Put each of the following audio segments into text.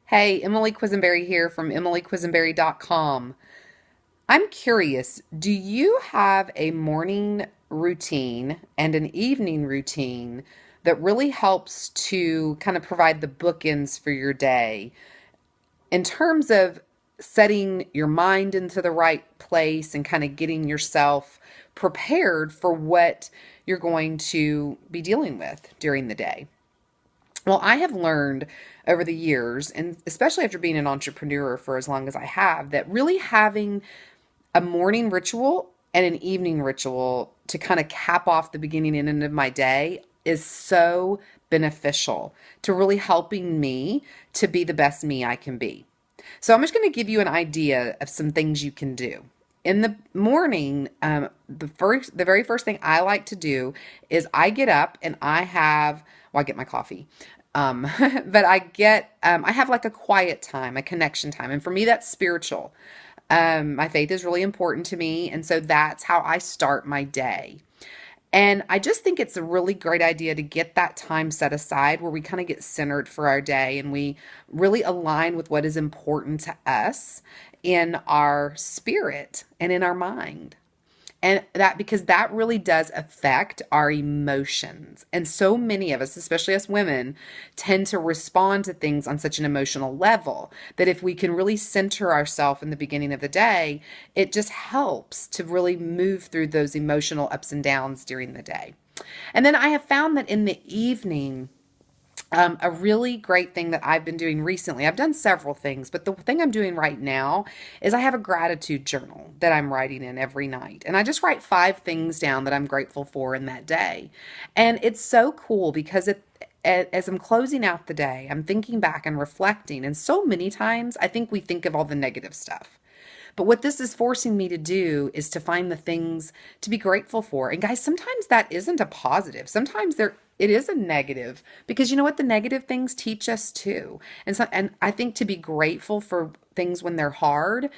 Hey, Emily Quisenberry here from emilyquisenberry.com. I'm curious, do you have a morning routine and an evening routine that really helps to kind of provide the bookends for your day in terms of setting your mind into the right place and kind of getting yourself prepared for what you're going to be dealing with during the day? Well, I have learned over the years, and especially after being an entrepreneur for as long as I have, that really having a morning ritual and an evening ritual to kind of cap off the beginning and end of my day is so beneficial to really helping me to be the best me I can be. So I'm just going to give you an idea of some things you can do. In the morning, the very first thing I like to do is I get up and I get my coffee. But I have like a quiet time, a connection time. And for me, that's spiritual. My faith is really important to me. And so that's how I start my day. And I just think it's a really great idea to get that time set aside where we kind of get centered for our day and we really align with what is important to us in our spirit and in our mind. And that because that really does affect our emotions. And so many of us, especially us women, tend to respond to things on such an emotional level that if we can really center ourselves in the beginning of the day, it just helps to really move through those emotional ups and downs during the day. And then I have found that in the evening, a really great thing that I've been doing recently, I've done several things, but the thing I'm doing right now is I have a gratitude journal that I'm writing in every night. And I just write 5 things down that I'm grateful for in that day. And it's so cool because as I'm closing out the day, I'm thinking back and reflecting. And so many times I think we think of all the negative stuff. But what this is forcing me to do is to find the things to be grateful for. And guys, sometimes that isn't a positive. Sometimes it is a negative because you know what? The negative things teach us too. And I think to be grateful for things when they're hard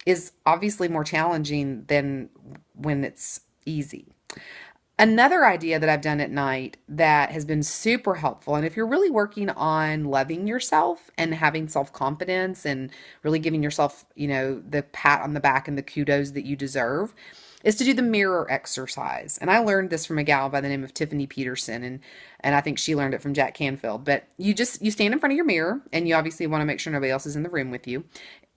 is obviously more challenging than when it's easy. Another idea that I've done at night that has been super helpful, and if you're really working on loving yourself and having self-confidence and really giving yourself, the pat on the back and the kudos that you deserve, is to do the mirror exercise. And I learned this from a gal by the name of Tiffany Peterson, and I think she learned it from Jack Canfield. But you stand in front of your mirror, and you obviously want to make sure nobody else is in the room with you.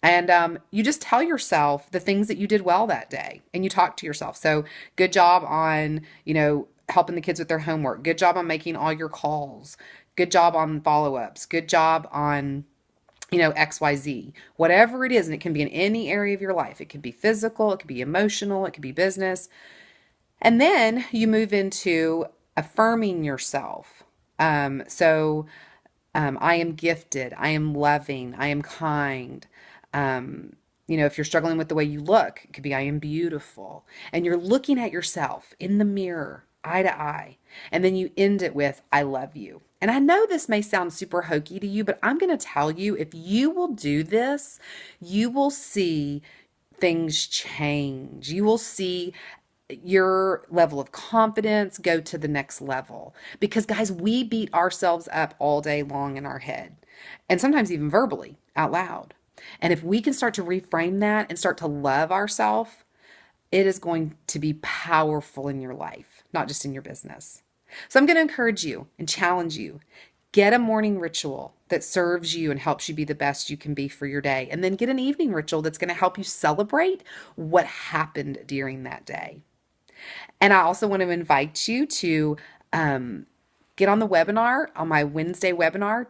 And you just tell yourself the things that you did well that day, and you talk to yourself. So, good job on, helping the kids with their homework. Good job on making all your calls. Good job on follow-ups. Good job on, XYZ. Whatever it is, and it can be in any area of your life. It could be physical, it could be emotional, it could be business. And then you move into affirming yourself. I am gifted, I am loving, I am kind. If you're struggling with the way you look, it could be I am beautiful. And you're looking at yourself in the mirror, eye to eye. And then you end it with I love you. And I know this may sound super hokey to you, but I'm going to tell you if you will do this, you will see things change. You will see your level of confidence go to the next level. Because, guys, we beat ourselves up all day long in our head, and sometimes even verbally out loud. And if we can start to reframe that and start to love ourselves, it is going to be powerful in your life, not just in your business. So I'm going to encourage you and challenge you. Get a morning ritual that serves you and helps you be the best you can be for your day. And then get an evening ritual that's going to help you celebrate what happened during that day. And I also want to invite you to get on the webinar, on my Wednesday webinar.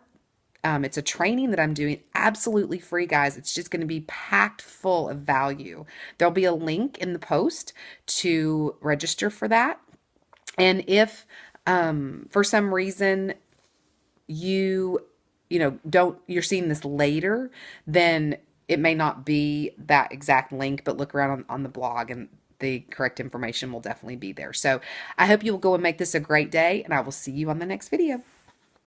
It's a training that I'm doing absolutely free, guys. It's just going to be packed full of value. There'll be a link in the post to register for that. And if for some reason you're seeing this later, then it may not be that exact link, but look around on the blog and the correct information will definitely be there. So I hope you will go and make this a great day, and I will see you on the next video.